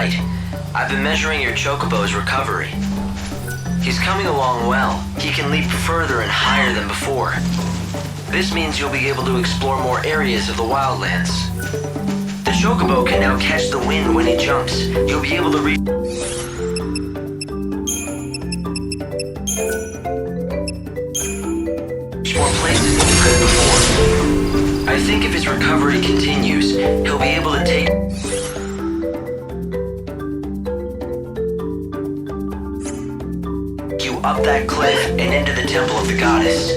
right. I've been measuring your chocobo's recovery. He's coming along well. He can leap further and higher than before. This means you'll be able to explore more areas of the wildlands. The chocobo can now catch the wind when he jumps. You'll be able to reach more places than you could before. I think if his recovery continues, he'll be able to take you up that cliff and into the temple of the goddess.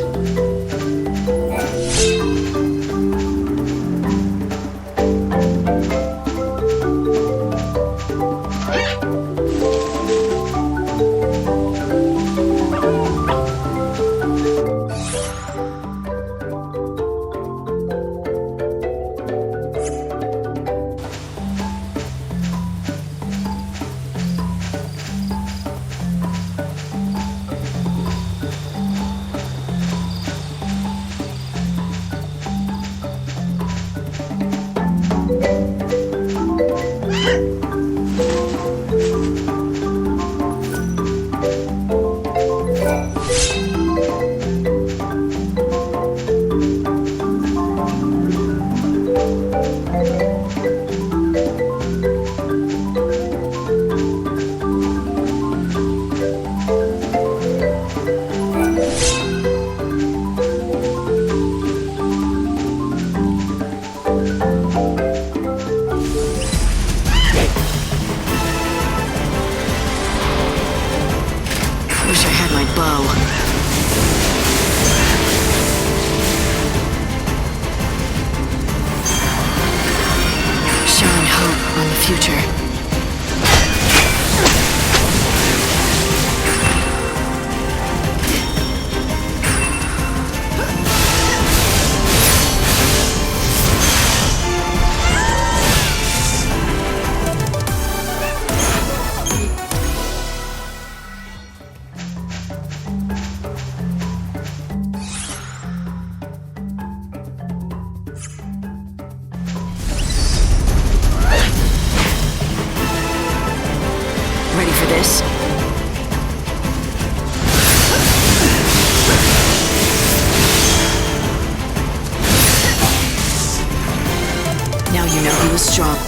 Ready for this? Now you know who was strong.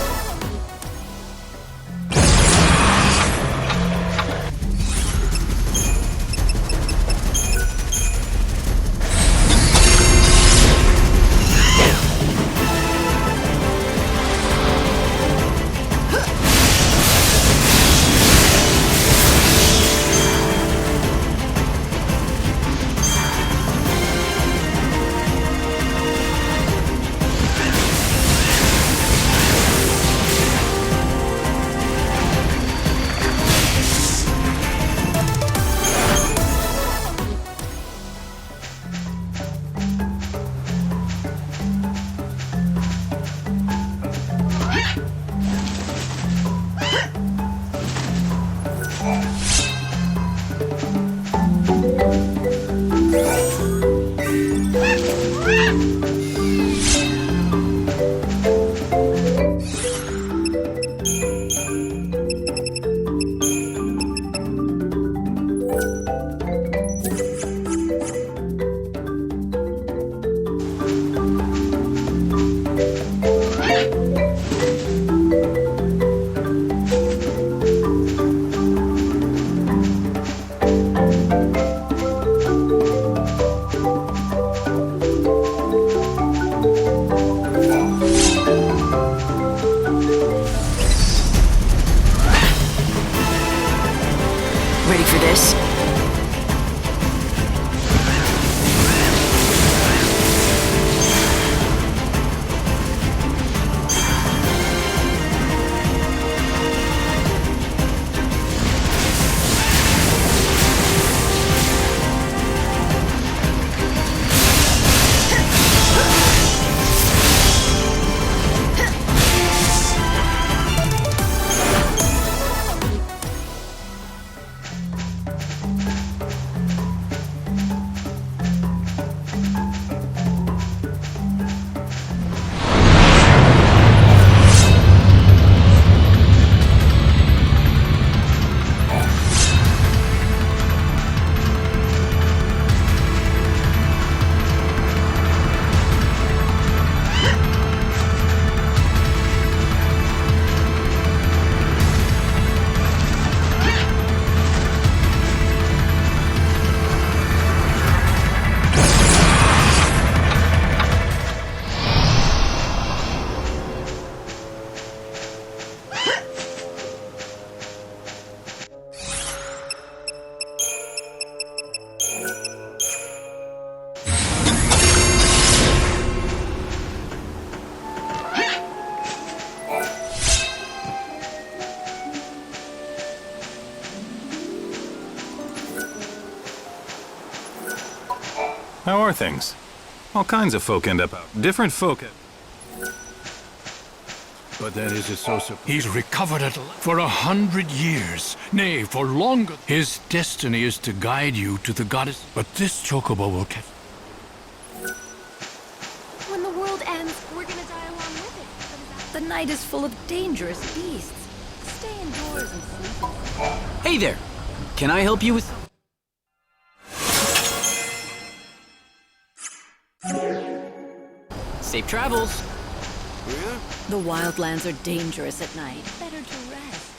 Ready for this? How are things? All kinds of folk end up out. Different folk. But that is so. He's recovered at for 100 years, nay, for longer. His destiny is to guide you to the goddess. But this chocobo will catch. When the world ends, we're gonna die along with it. The night is full of dangerous beasts. Stay indoors and sleep. Hey there! Can I help you with... Safe travels! The wildlands are dangerous at night. Better to rest.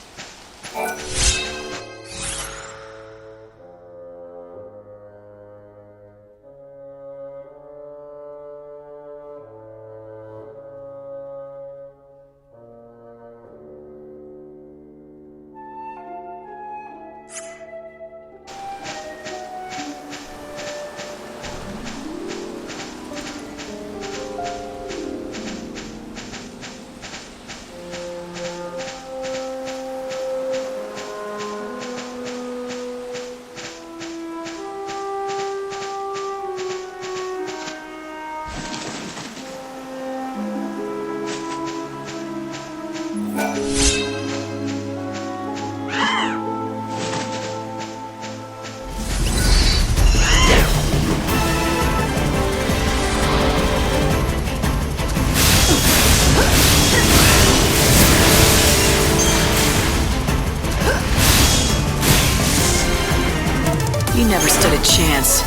You never stood a chance.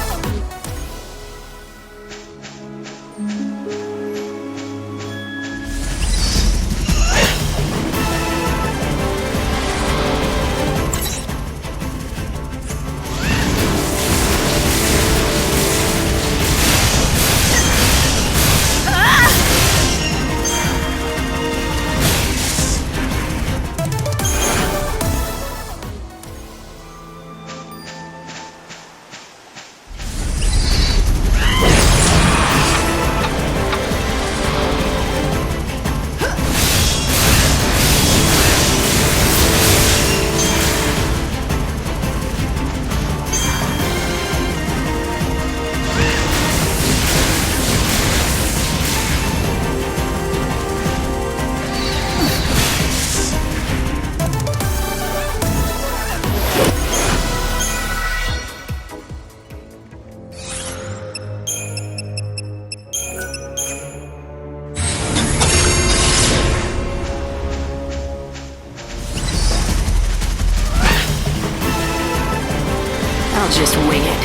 I'll just wing it.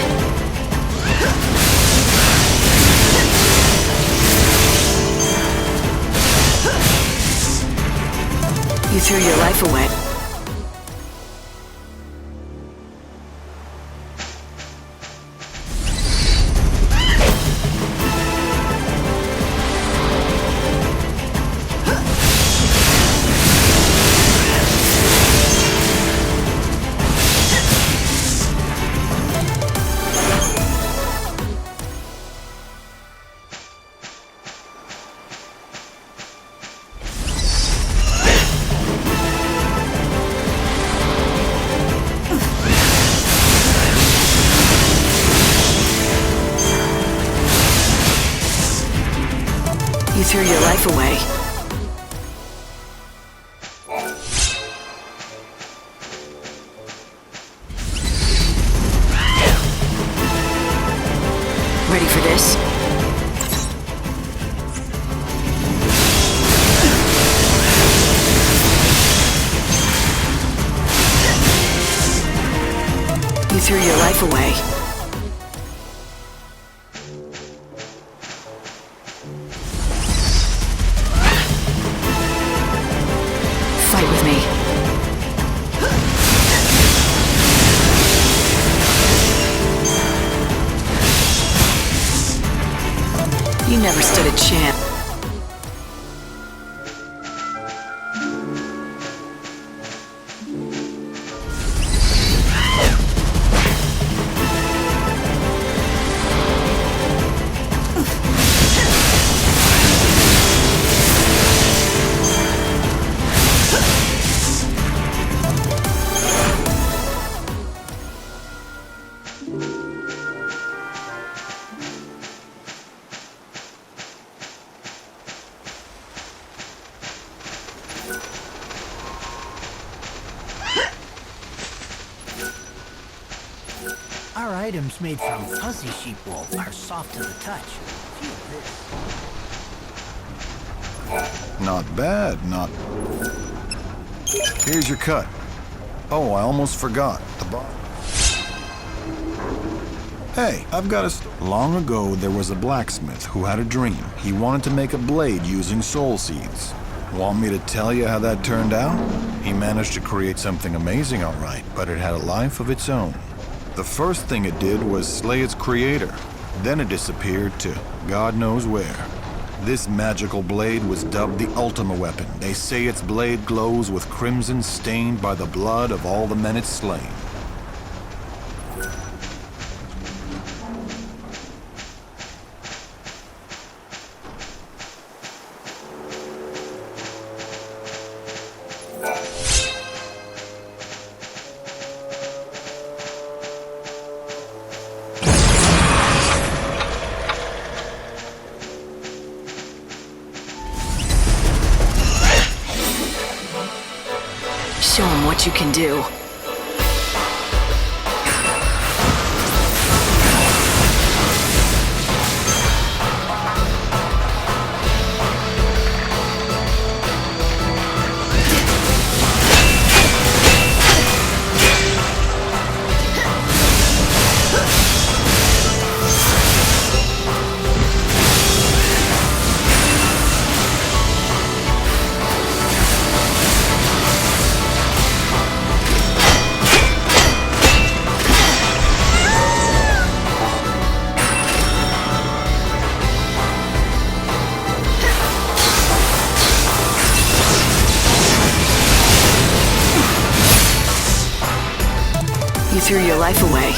You threw your life away. You threw your life away. Ready for this? You threw your life away. Fight with me. You never stood a chance. items made from fuzzy sheep wool are soft to the touch. Feel this. Not bad, not... Here's your cut. Oh, I almost forgot. The bar. Hey, I've got a... Long ago, there was a blacksmith who had a dream. He wanted to make a blade using soul seeds. Want me to tell you how that turned out? He managed to create something amazing, all right, but it had a life of its own. The first thing it did was slay its creator. Then it disappeared to God knows where. This magical blade was dubbed the Ultima Weapon. They say its blade glows with crimson stained by the blood of all the men it's slain. Show him what you can do. You threw your life away.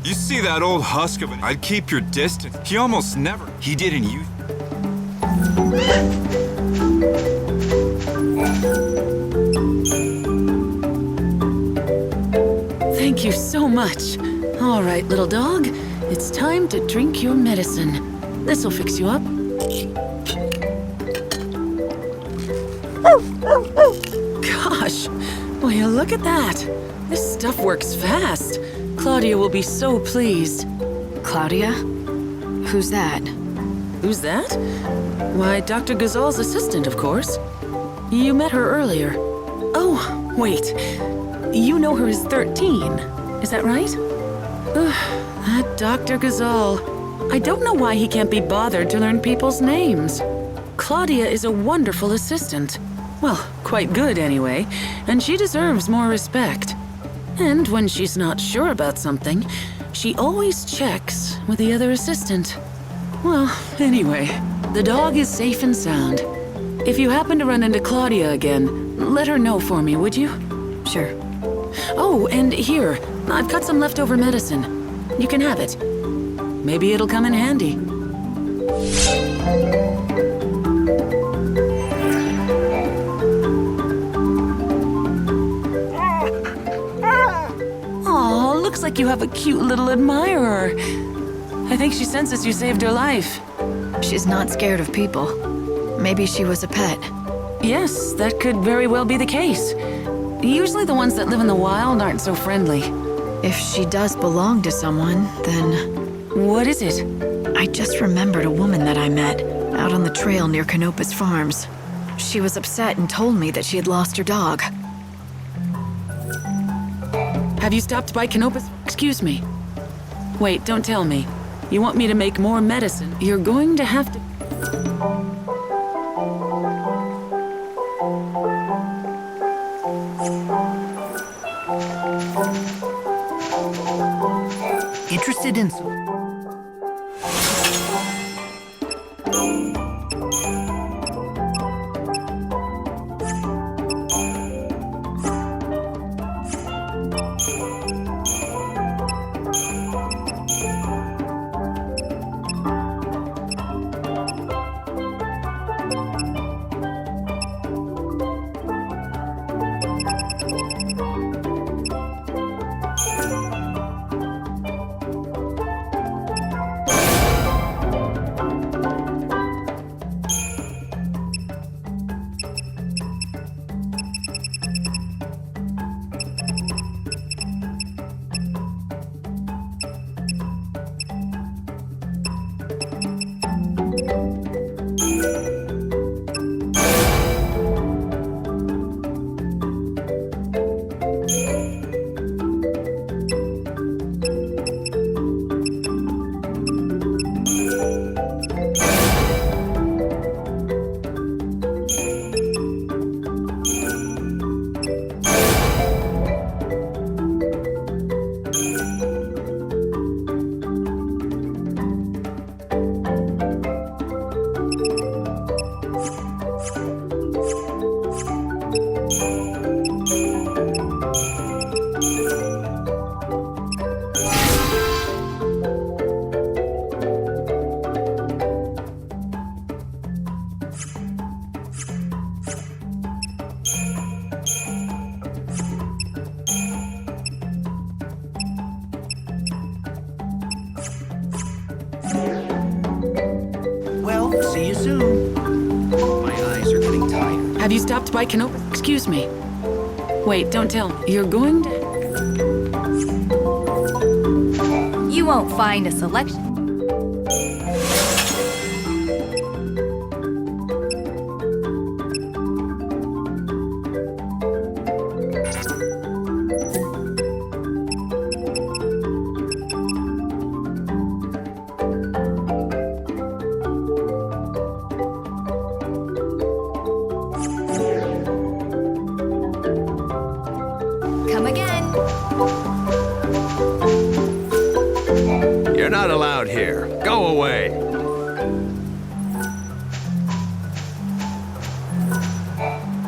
You see that old husk of it? I'd keep your distance. He almost never. He didn't use. Thank you so much. All right, little dog. It's time to drink your medicine. This'll fix you up. Gosh, will you look at that? This stuff works fast. Claudia will be so pleased. Claudia? Who's that? Who's that? Why, Dr. Gazal's assistant, of course. You met her earlier. Oh, wait. You know her as 13. Is that right? That Dr. Gazal. I don't know why he can't be bothered to learn people's names. Claudia is a wonderful assistant. Well, quite good anyway, and she deserves more respect. And when she's not sure about something, she always checks with the other assistant. Well, anyway, the dog is safe and sound. If you happen to run into Claudia again, let her know for me, would you? Sure. Oh, and here, I've got some leftover medicine. You can have it. Maybe it'll come in handy. Aw, looks like you have a cute little admirer. I think she senses you saved her life. She's not scared of people. Maybe she was a pet. Yes, that could very well be the case. Usually the ones that live in the wild aren't so friendly. If she does belong to someone, then... What is it? I just remembered a woman that I met out on the trail near Canopus Farms. She was upset and told me that she had lost her dog. Have you stopped by Canopus? Excuse me. Wait, don't tell me. You want me to make more medicine? You're going to have to... Interested in... Well, see you soon. My eyes are getting tired. Have you stopped by Canopus? Excuse me. Wait, don't tell me. You're going to... You won't find a selection. Come again. You're not allowed here. Go away.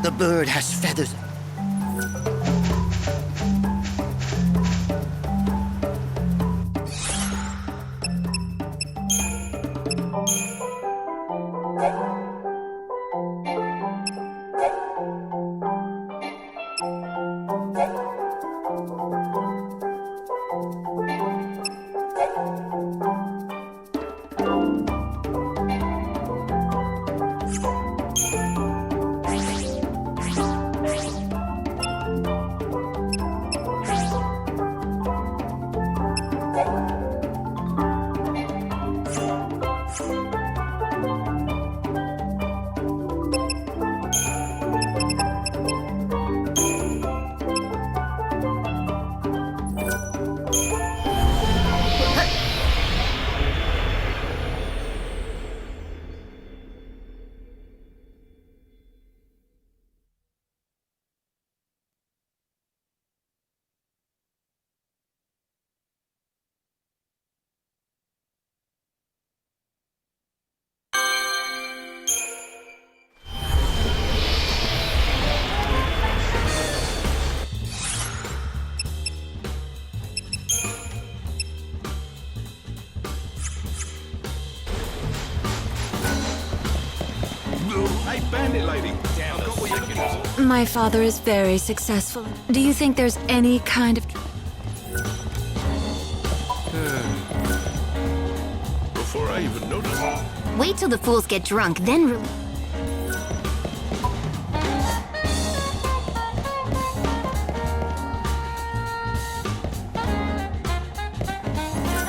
The bird has feathers. Hey, bandit lady. Damn, I've got what you're looking for. My father is very successful. Do you think there's any kind of... Before I even notice. Wait till the fools get drunk, then...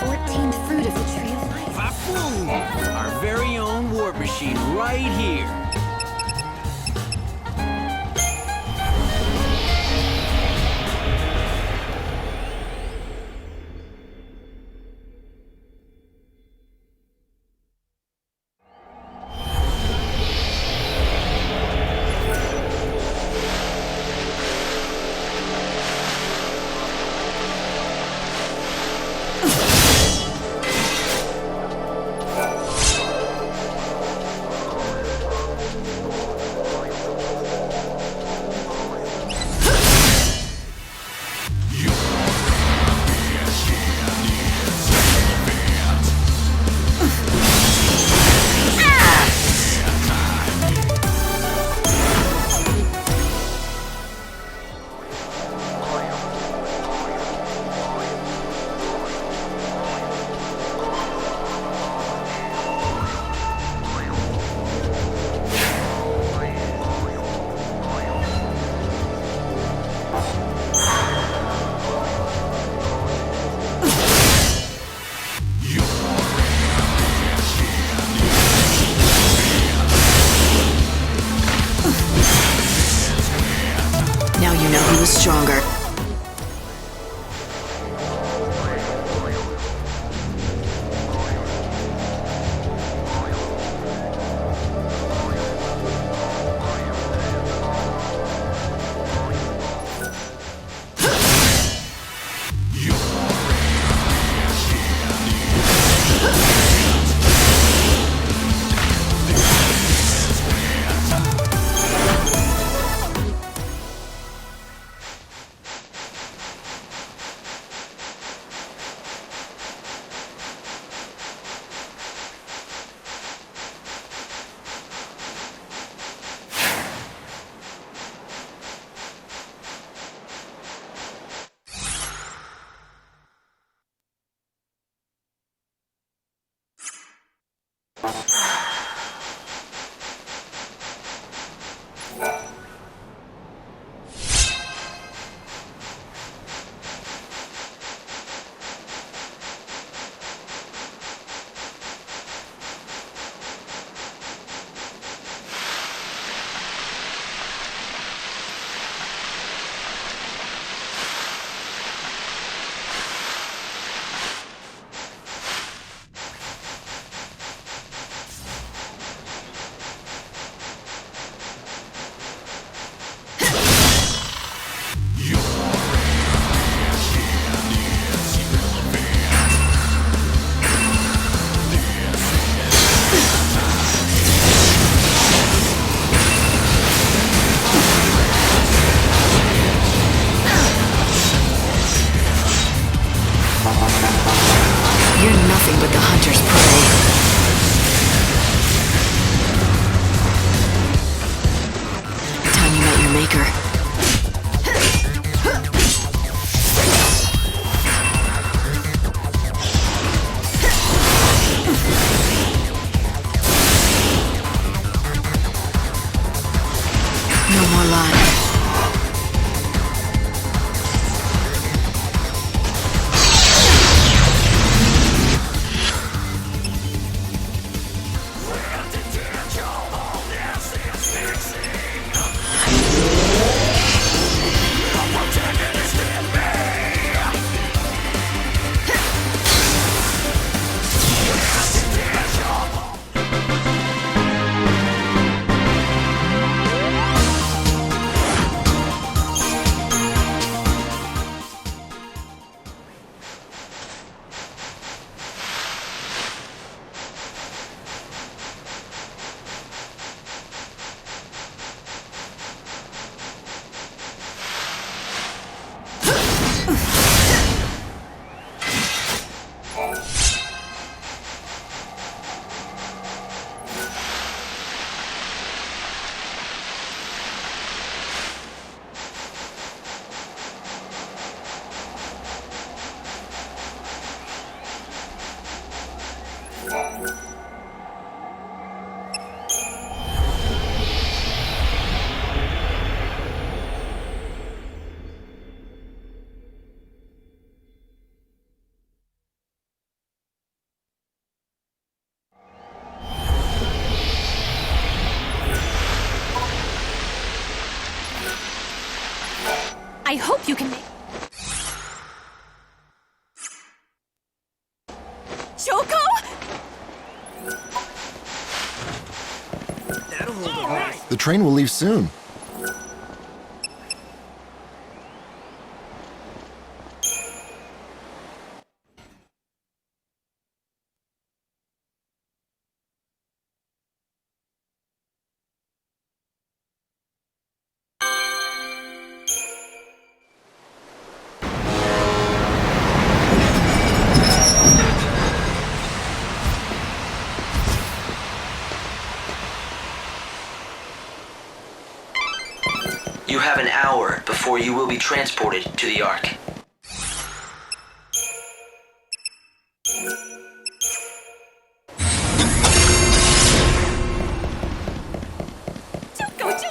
14th fruit of the tree of life. Boom! Our very own warp machine right here. Now you know who was stronger. You're nothing but the hunter's prey. Time you met your maker. No more lying. I hope you can make... Choco? The train will leave soon. You have an hour before you will be transported to the Ark.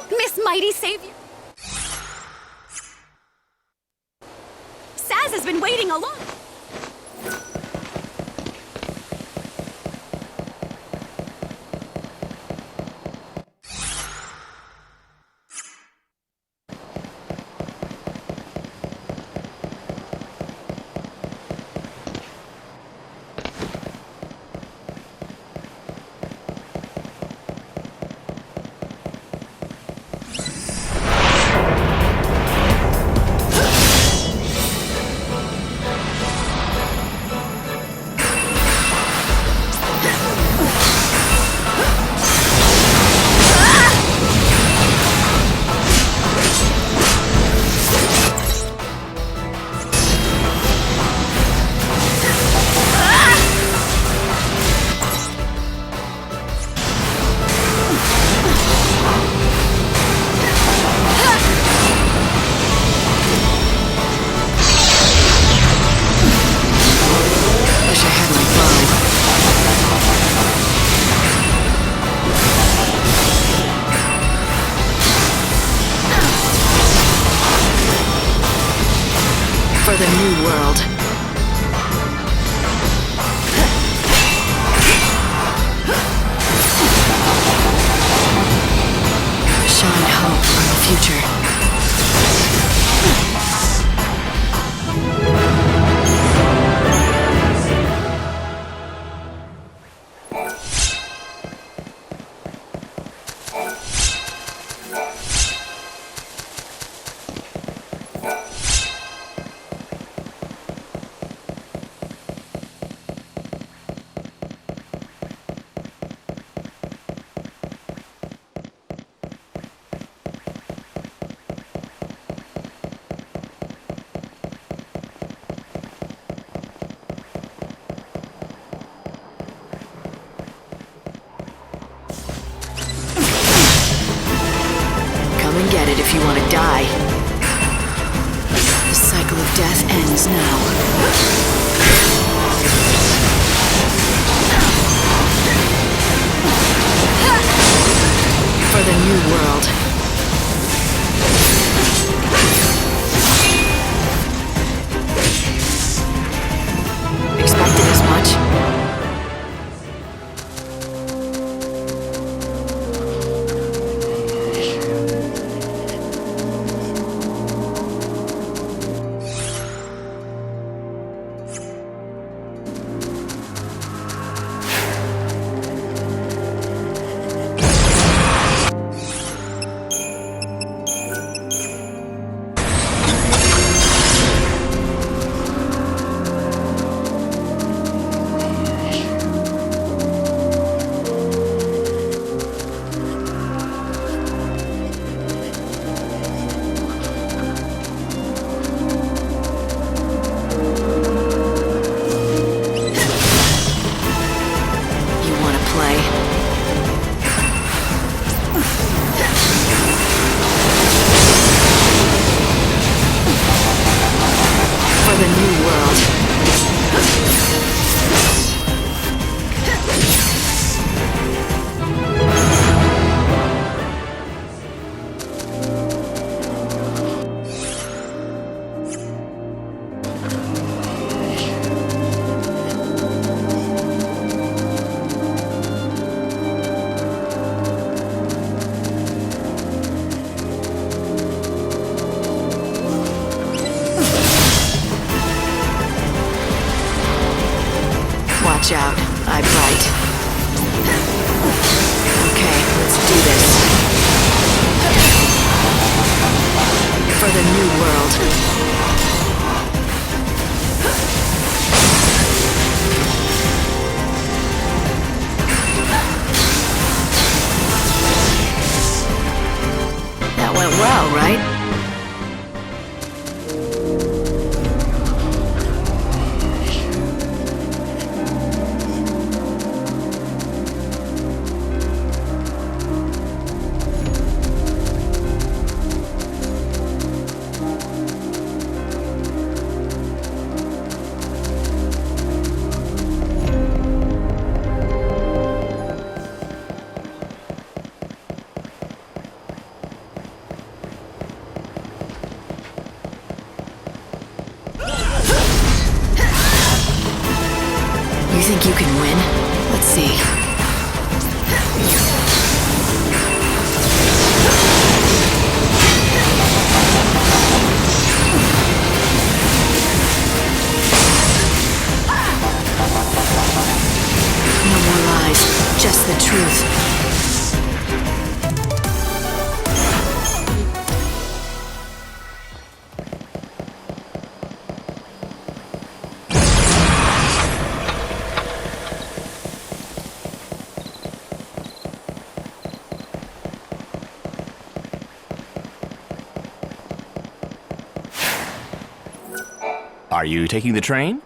Miss Mighty Savior! Saz has been waiting a long... For the new world. Shine hope on the future. Get it if you want to die. The cycle of death ends now. For the new world. Expected as much? I'm right. Okay, let's do this. For the new world. That went well, right? You think you can win? Let's see. No more lies, just the truth. Are you taking the train?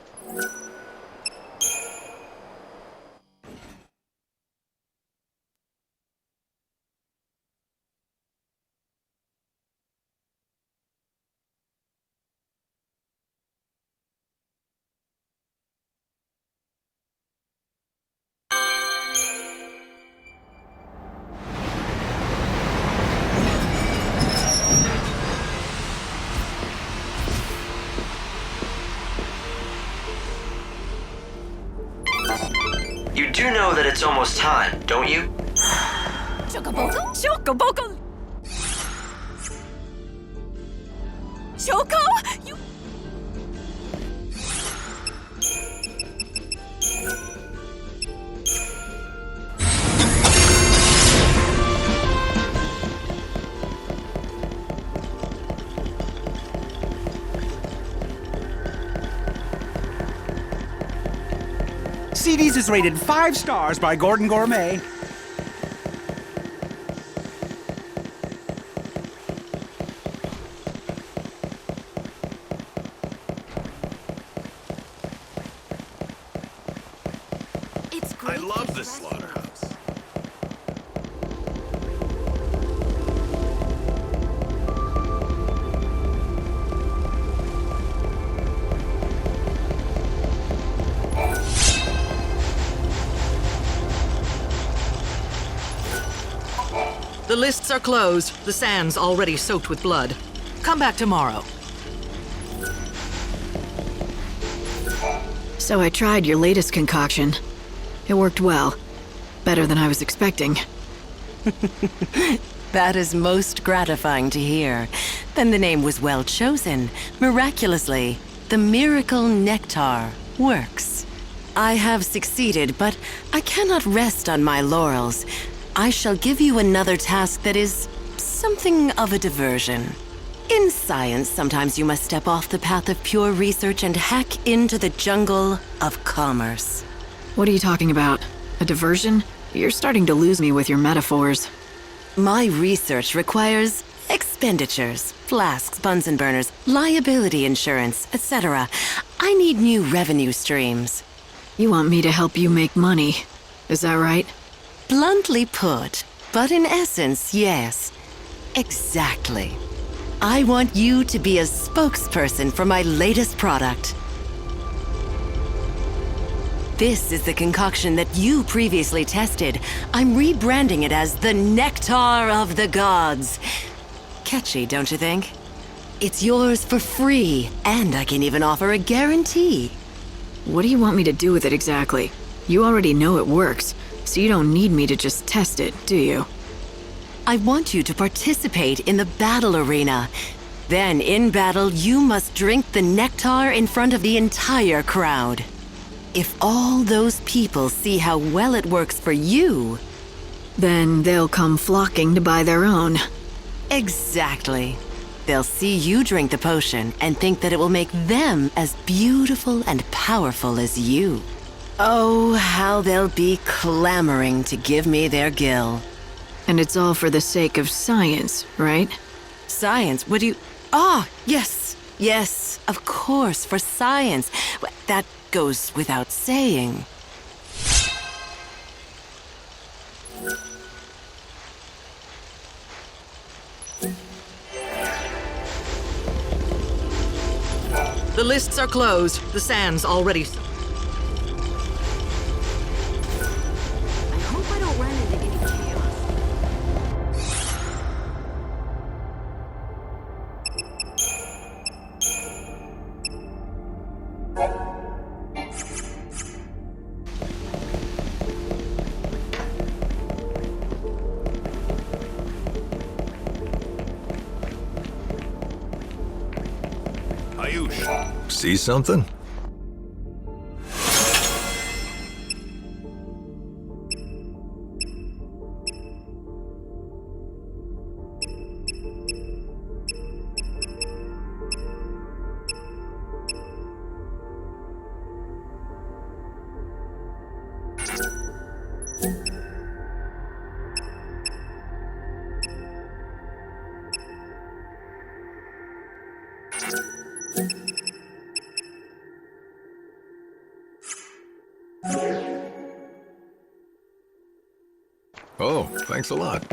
You do know that it's almost time, don't you? Chocoboco? Chocoboco! Choco? You... CDs is rated 5 stars by Gordon Gourmet. It's great. I love this slaughterhouse. The lists are closed. The sand's already soaked with blood. Come back tomorrow. So I tried your latest concoction. It worked well. Better than I was expecting. That is most gratifying to hear. Then the name was well chosen. Miraculously, the miracle nectar works. I have succeeded, but I cannot rest on my laurels. I shall give you another task that is something of a diversion. In science, sometimes you must step off the path of pure research and hack into the jungle of commerce. What are you talking about? A diversion? You're starting to lose me with your metaphors. My research requires expenditures, flasks, Bunsen burners, liability insurance, etc. I need new revenue streams. You want me to help you make money, is that right? Bluntly put, but in essence, yes. Exactly. I want you to be a spokesperson for my latest product. This is the concoction that you previously tested. I'm rebranding it as the Nectar of the Gods. Catchy, don't you think? It's yours for free, and I can even offer a guarantee. What do you want me to do with it exactly? You already know it works, so you don't need me to just test it, do you? I want you to participate in the battle arena. Then, in battle, you must drink the nectar in front of the entire crowd. if all those people see how well it works for you... Then they'll come flocking to buy their own. Exactly. They'll see you drink the potion and think that it will make them as beautiful and powerful as you. Oh, how they'll be clamoring to give me their gill. And it's all for the sake of science, right? Science? What do you... Ah, yes. Yes, of course, for science. That goes without saying. The lists are closed. The sand's already... I hope I don't run into any chaos. See something? Oh, thanks a lot.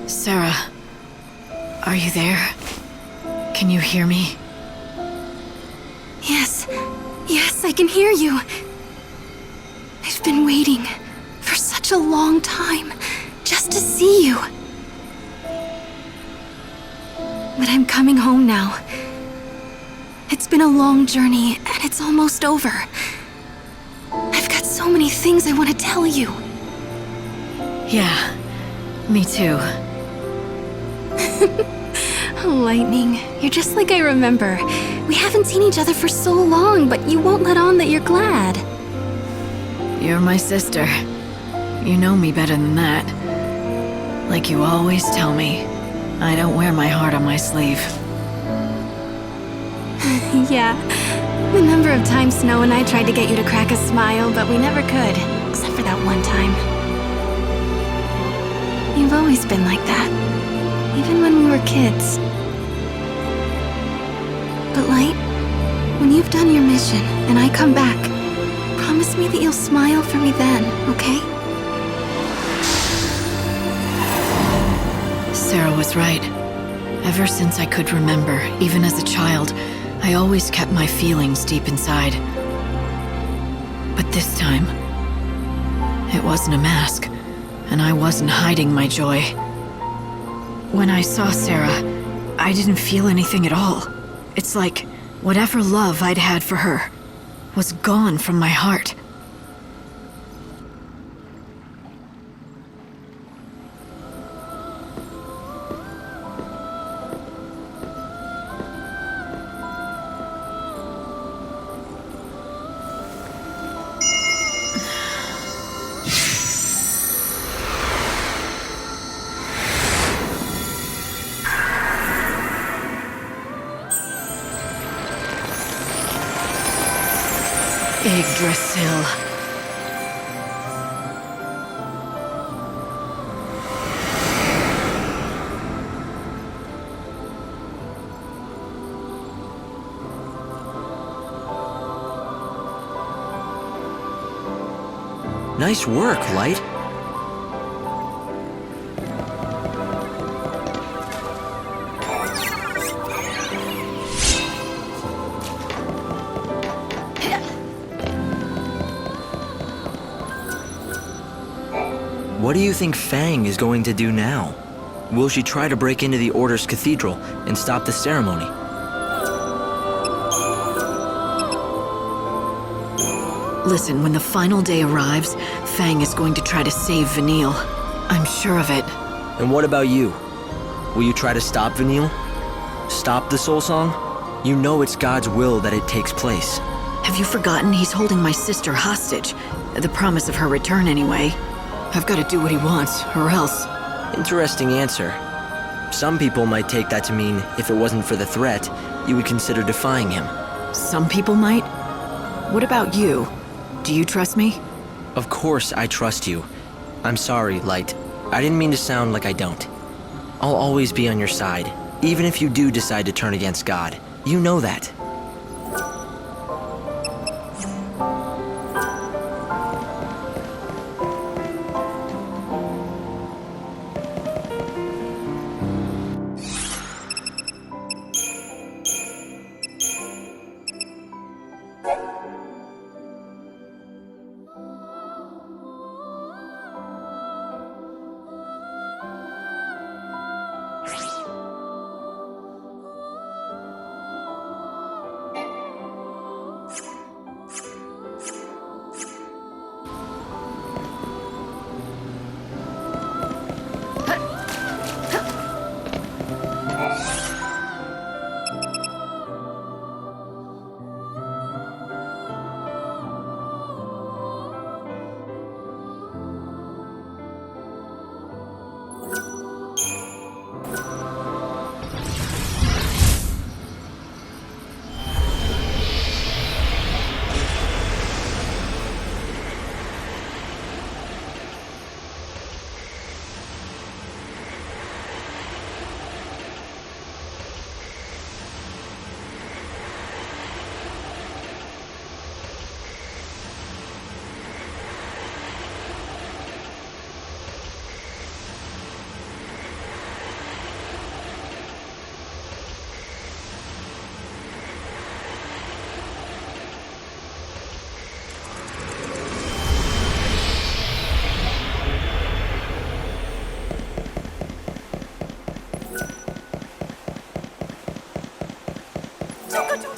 Sarah, are you there? Can you hear me? Yes. Yes, I can hear you. I've been waiting for such a long time just to see you. But I'm coming home now. It's been a long journey, and it's almost over. I've got so many things I want to tell you. Yeah, me too. Lightning, you're just like I remember. We haven't seen each other for so long, but you won't let on that you're glad. You're my sister. You know me better than that. Like you always tell me, I don't wear my heart on my sleeve. Yeah. The number of times Snow and I tried to get you to crack a smile, but we never could. Except for that one time. You've always been like that. Even when we were kids. But Light, when you've done your mission and I come back, promise me that you'll smile for me then, okay? Sarah was right. Ever since I could remember, even as a child, I always kept my feelings deep inside. But this time, it wasn't a mask, and I wasn't hiding my joy. When I saw Sarah, I didn't feel anything at all. It's like whatever love I'd had for her was gone from my heart. Yggdrasil. Nice work, Light. What do you think Fang is going to do now? Will she try to break into the Order's cathedral and stop the ceremony? Listen, when the final day arrives, Fang is going to try to save Vanille. I'm sure of it. And what about you? Will you try to stop Vanille? Stop the Soul Song? You know it's God's will that it takes place. Have you forgotten he's holding my sister hostage? The promise of her return, anyway. I've got to do what he wants, or else. Interesting answer. Some people might take that to mean if it wasn't for the threat, you would consider defying him. Some people might? What about you? Do you trust me? Of course I trust you. I'm sorry, Light. I didn't mean to sound like I don't. I'll always be on your side, even if you do decide to turn against God. You know that.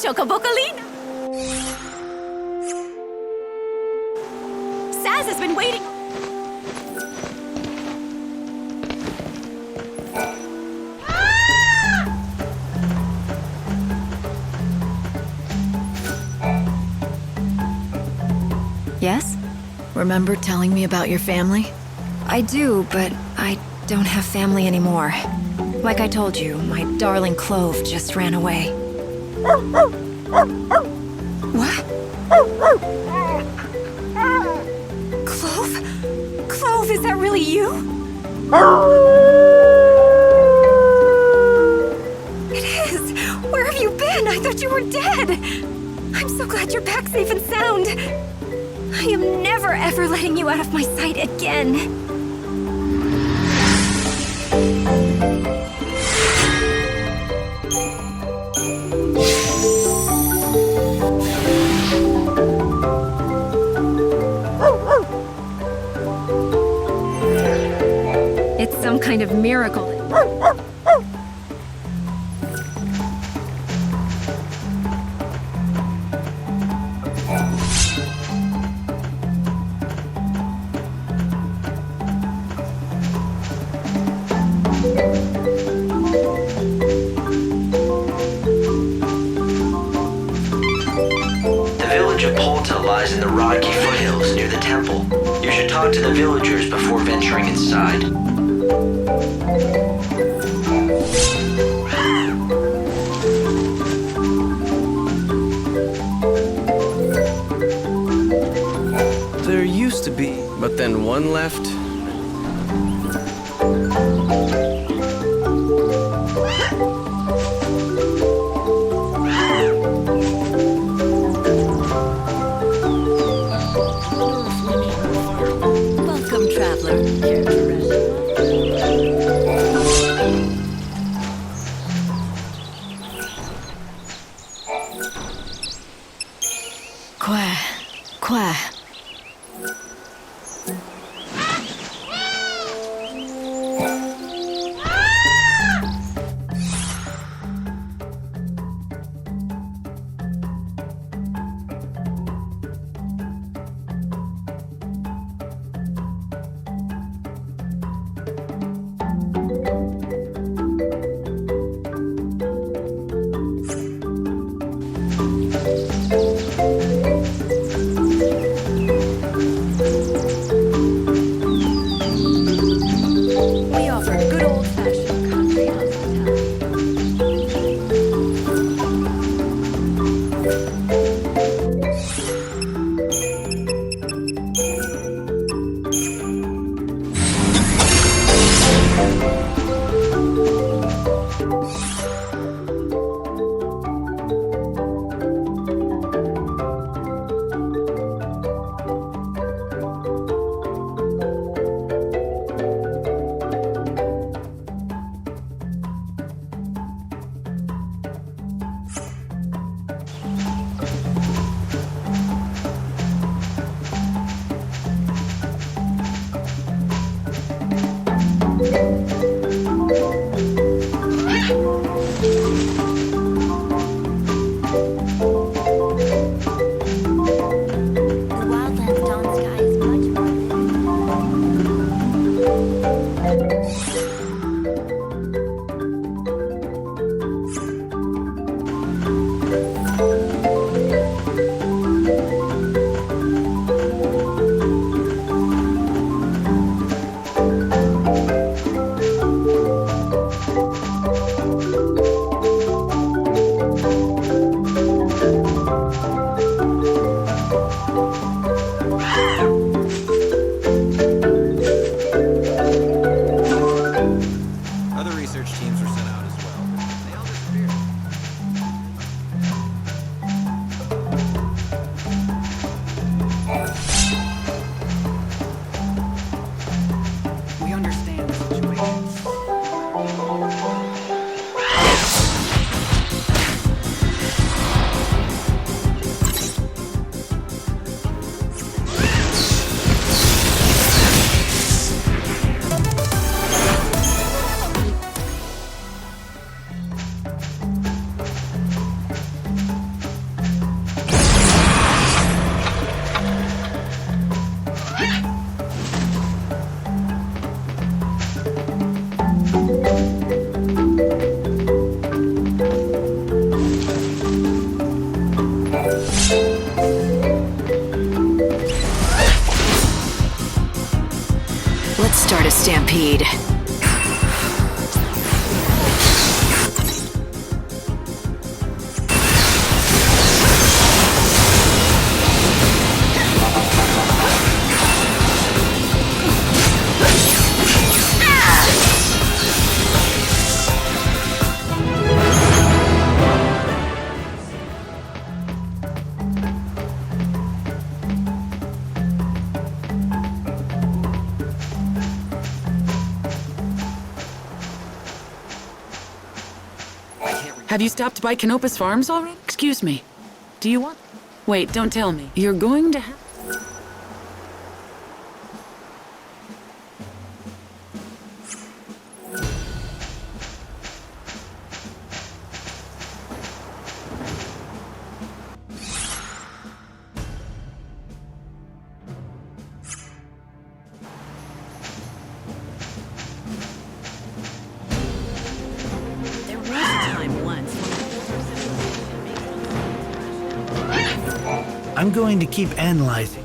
Chocobocolina! Saz has been waiting. Yes? Remember telling me about your family? I do, but I don't have family anymore. Like I told you, my darling Clove just ran away. What? Clove? Clove, is that really you? It is! Where have you been? I thought you were dead! I'm so glad you're back safe and sound. I am never ever letting you out of my sight again. It's some kind of miracle. The village of Polta lies in the rocky foothills near the temple. You should talk to the villagers before venturing inside. to be, but then one left. Welcome, traveler. Care to rest? Qua. We offer good old-fashioned country hospitality. The wildlands dawn sky is much more Other research teams were sent out as well, but they all disappeared. We understand the situation. Let's start a stampede. Have you stopped by Canopus Farms already? Excuse me. Do you want... Wait, don't tell me. You're going to have... There was a time once when I'm going to keep analyzing.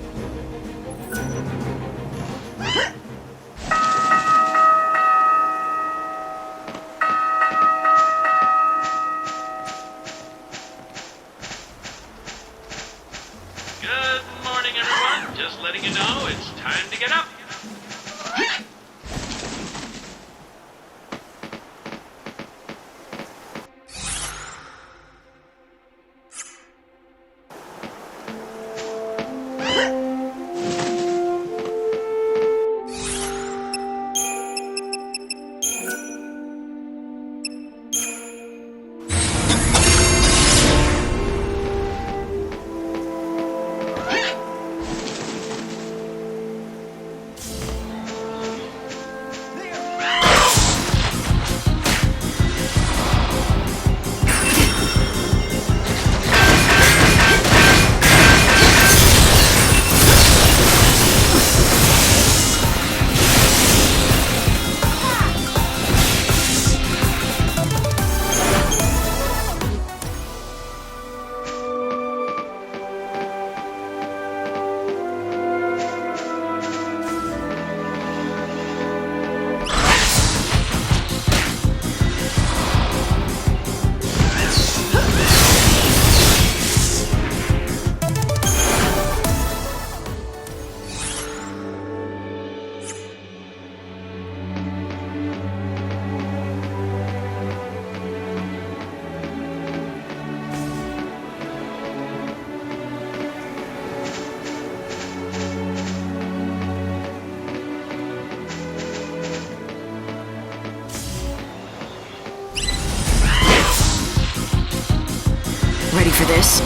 Good morning, everyone. Just letting you know it's time to get up. Ready for this?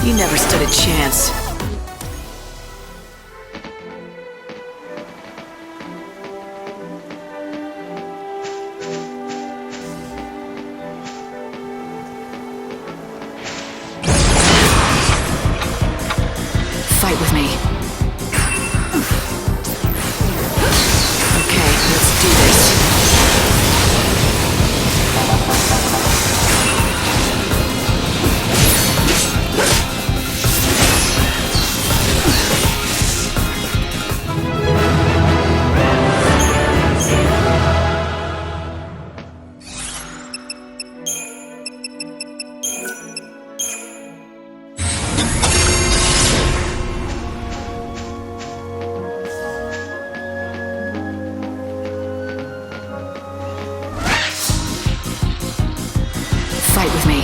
You never stood a chance. Fight with me. Okay, let's do this. Fight with me.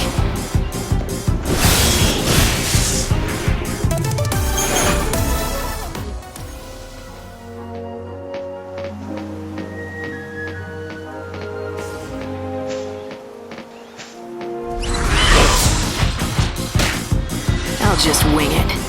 I'll just wing it.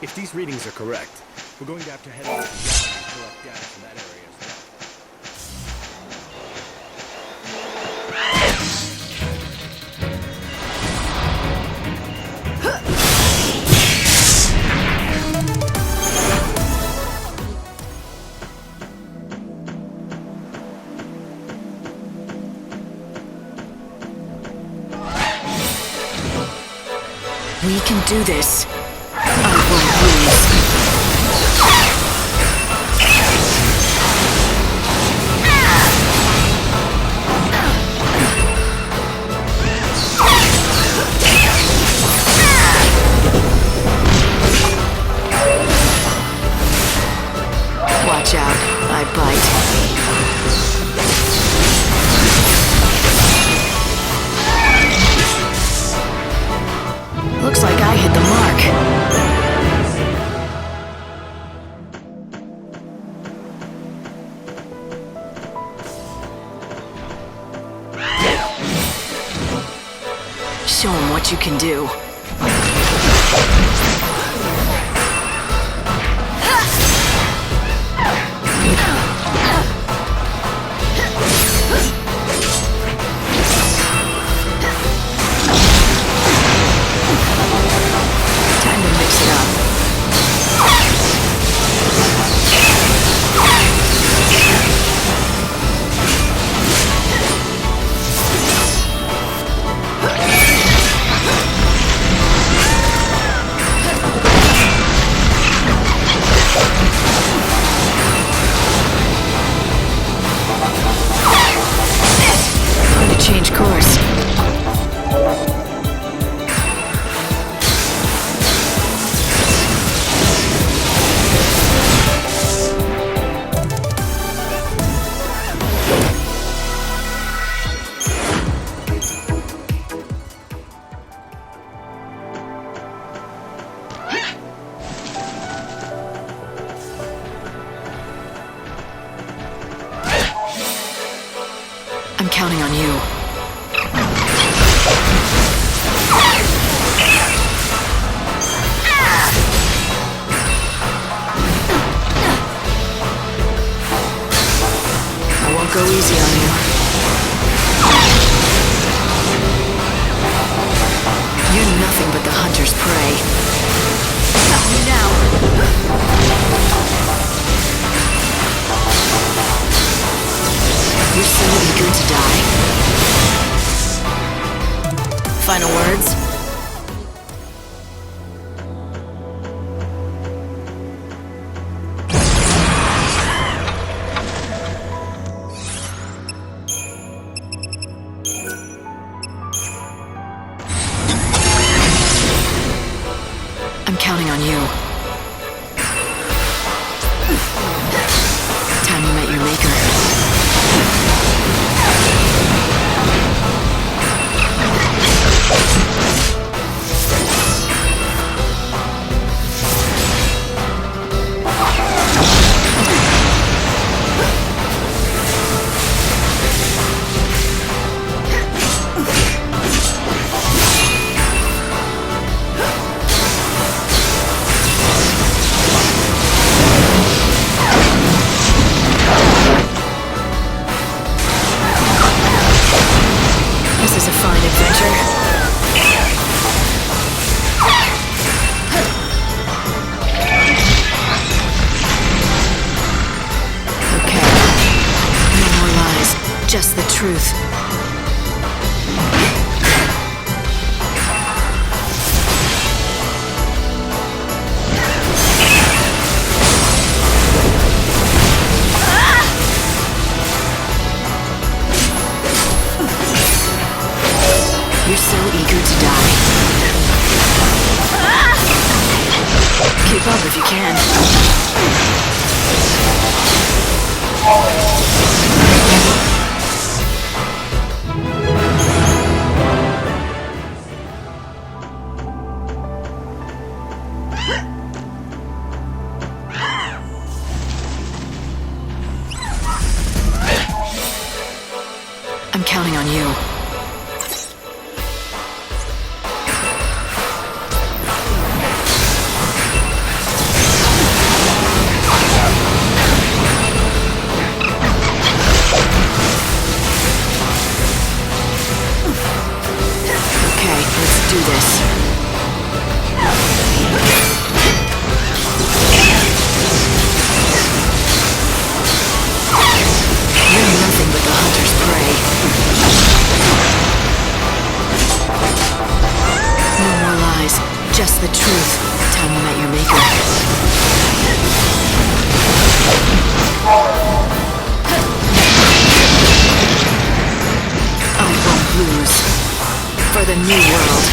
If these readings are correct, we're going to have to head over to the and collect data from that area as well. We can do this. I won't lose. bite. Looks like I hit the mark. Show 'em what you can do. Time to mix it up. Time to change course. I'm counting on you. I won't go easy on you. You're nothing but the hunter's prey. Stop me now. You're so eager to die. Final words? I'm counting on you. Time you met your maker. This is a fine adventure. Okay. No more lies. Just the truth. You're so eager to die. Keep up if you can. I'm counting on you. Okay, let's do this. You're nothing but the hunter's prey. No more lies, just the truth. Time you met your maker. I won't lose. For the new world.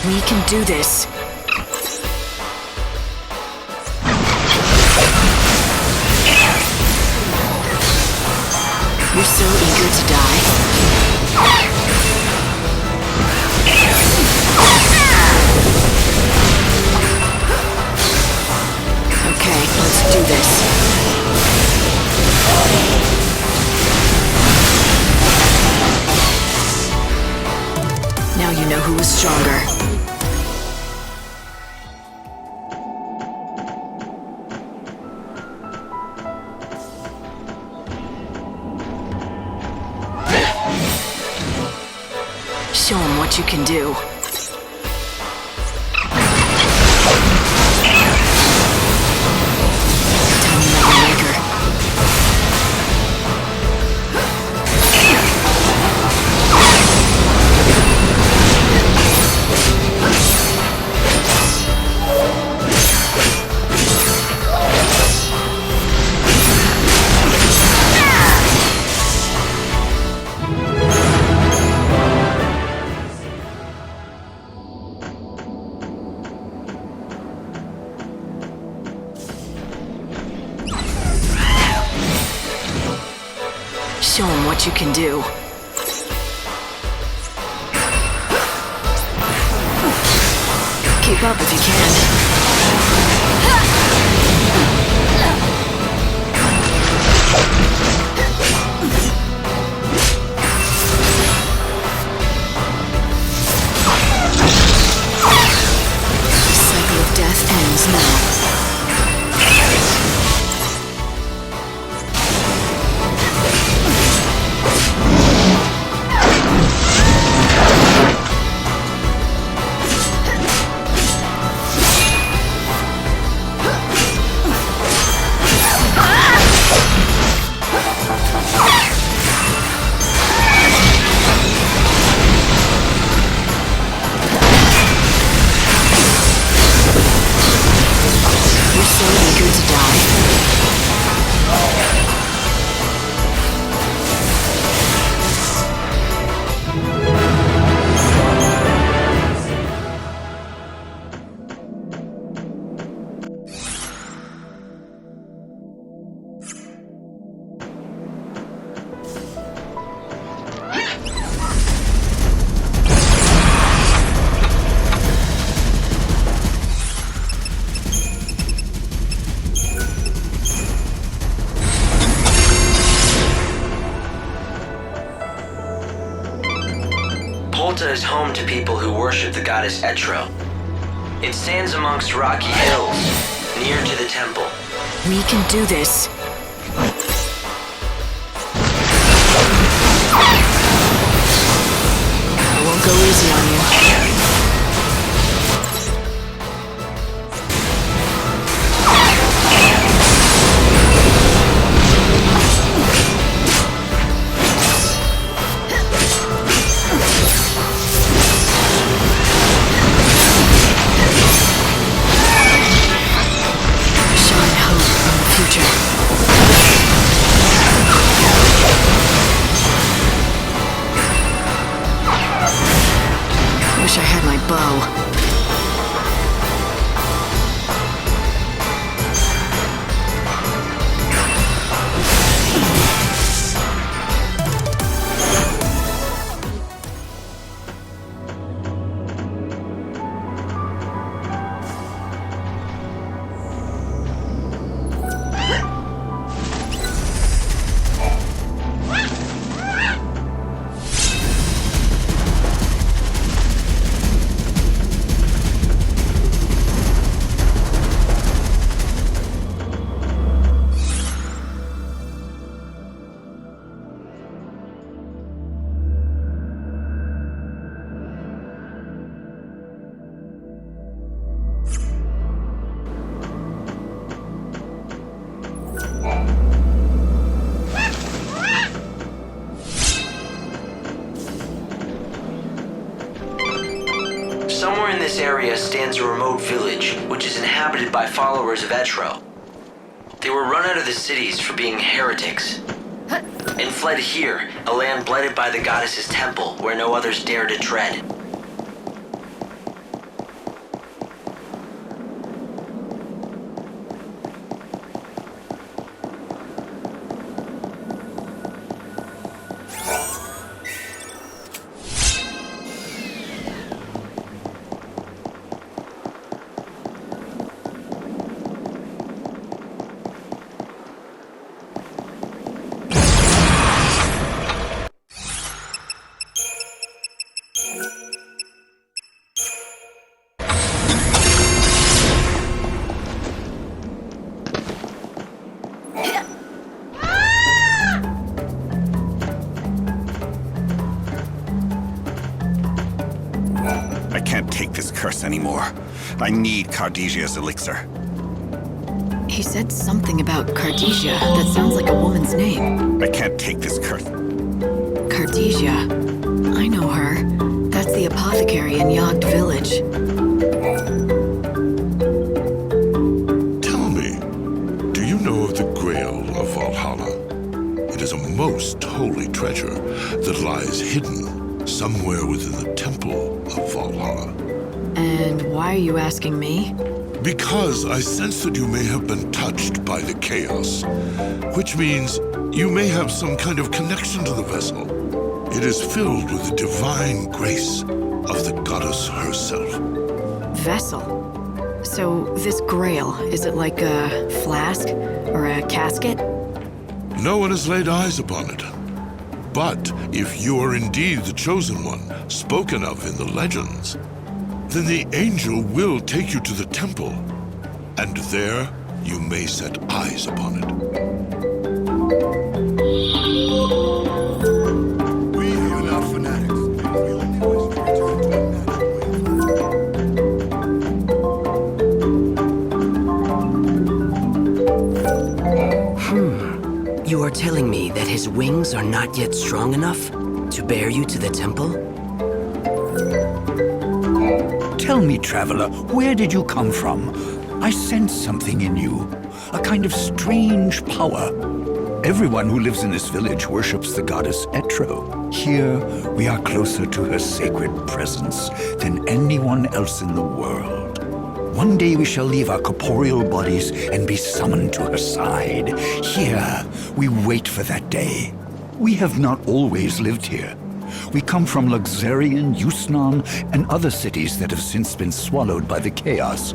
We can do this. You're so eager to die. Okay, let's do this. Now you know who is stronger. Show him what you can do. Tiny Metal Maker. Show him what you can do. Keep up if you can. The cycle of death ends now. Polta is home to people who worship the goddess Etro. It stands amongst rocky hills, near to the temple. We can do this. I won't go easy on you. Wish I had my bow. Somewhere in this area stands a remote village, which is inhabited by followers of Etro. They were run out of the cities for being heretics, and fled here, a land blighted by the goddess's temple, where no others dare to tread. take this curse anymore. I need Cardesia's elixir. He said something about Cardesia. That sounds like a woman's name. I can't take this curse. Cardesia. I know her. That's the apothecary in Yogd Village. Tell me, do you know of the Grail of Valhalla? It is a most holy treasure that lies hidden somewhere within the temple of Valhalla. And why are you asking me? Because I sense that you may have been touched by the chaos, which means you may have some kind of connection to the vessel. It is filled with the divine grace of the goddess herself. Vessel? So this grail, is it like a flask or a casket? No one has laid eyes upon it. But if you are indeed the chosen one, spoken of in the legends, then the angel will take you to the temple, and there you may set eyes upon it. We are not fanatics. We only wish to return to a You are telling me that his wings are not yet strong enough to bear you to the temple? Tell me, traveler, where did you come from? I sense something in you, a kind of strange power. Everyone who lives in this village worships the goddess Etro. Here, we are closer to her sacred presence than anyone else in the world. One day we shall leave our corporeal bodies and be summoned to her side. Here, we wait for that day. We have not always lived here. We come from Luxarian, Yusnan, and other cities that have since been swallowed by the chaos.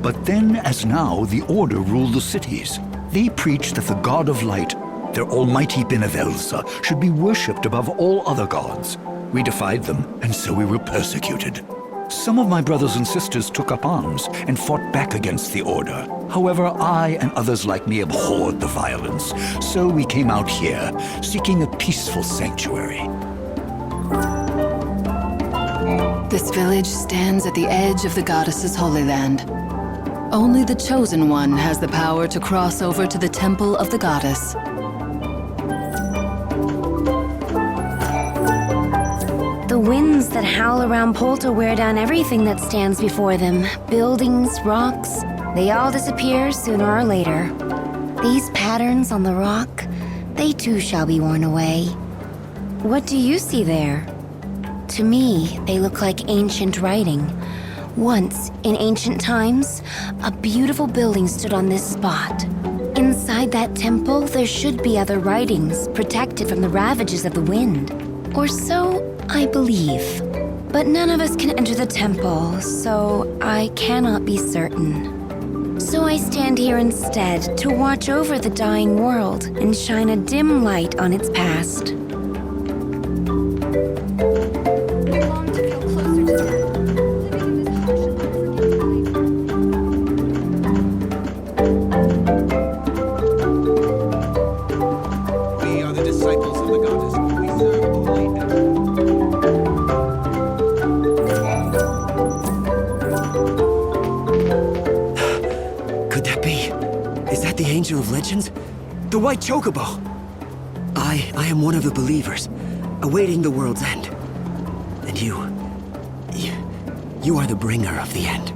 But then, as now, the Order rule the cities. They preach that the God of Light, their almighty Benevelsa, should be worshipped above all other gods. We defied them, and so we were persecuted. Some of my brothers and sisters took up arms and fought back against the Order. However, I and others like me abhorred the violence, so we came out here, seeking a peaceful sanctuary. This village stands at the edge of the goddess's holy land. Only the Chosen One has the power to cross over to the temple of the goddess. The winds that howl around Polta wear down everything that stands before them. Buildings, rocks, they all disappear sooner or later. These patterns on the rock, they too shall be worn away. What do you see there? To me, they look like ancient writing. Once, in ancient times, a beautiful building stood on this spot. Inside that temple, there should be other writings, protected from the ravages of the wind. Or so I believe. But none of us can enter the temple, so I cannot be certain. So I stand here instead to watch over the dying world and shine a dim light on its past. We are the disciples of the goddess. We serve only Could that be? Is that the Angel of Legends? The White Chocobo! I am one of the believers, awaiting the world's end. And you are the bringer of the end.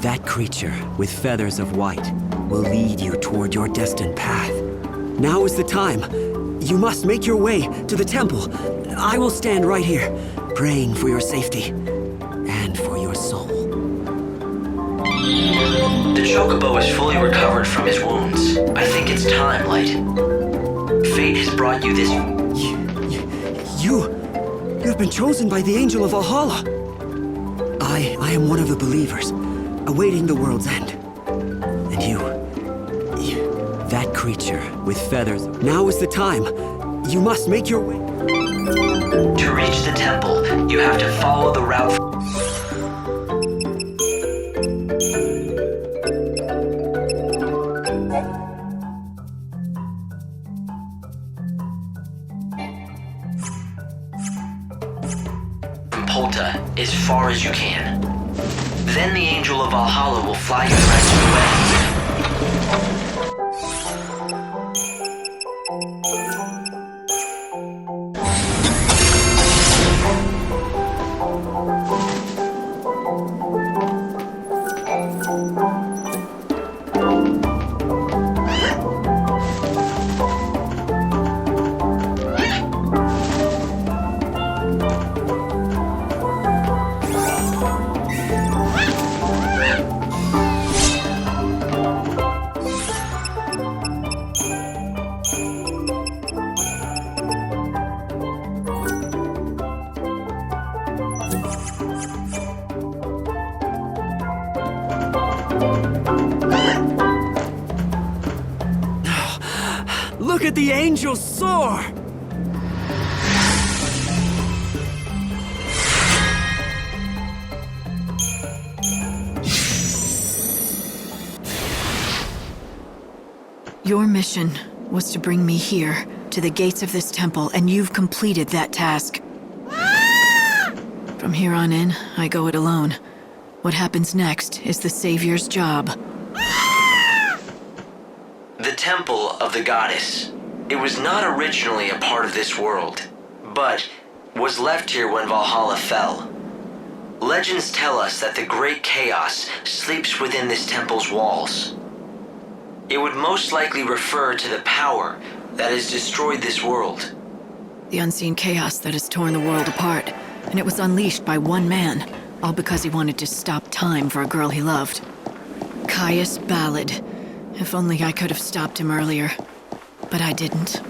That creature with feathers of white will lead you toward your destined path. Now is the time. You must make your way to the temple. I will stand right here, praying for your safety and for your soul. The Chocobo is fully recovered from his wounds. I think it's time, Light. Fate has brought you this... You have been chosen by the Angel of Valhalla. I am one of the believers, awaiting the world's end. And you, that creature with feathers. Now is the time. You must make your way. To reach the temple, you have to follow the route. From Polta as far as you can. Then the Angel of Valhalla will fly you the rest of the way. Look at the angels soar! Your mission was to bring me here, to the gates of this temple, and you've completed that task. From here on in, I go it alone. What happens next is the Savior's job. The Temple of the Goddess. It was not originally a part of this world, but was left here when Valhalla fell. Legends tell us that the Great Chaos sleeps within this temple's walls. It would most likely refer to the power that has destroyed this world. The unseen chaos that has torn the world apart, and it was unleashed by one man, all because he wanted to stop time for a girl he loved. Caius Ballad. If only I could have stopped him earlier. But I didn't.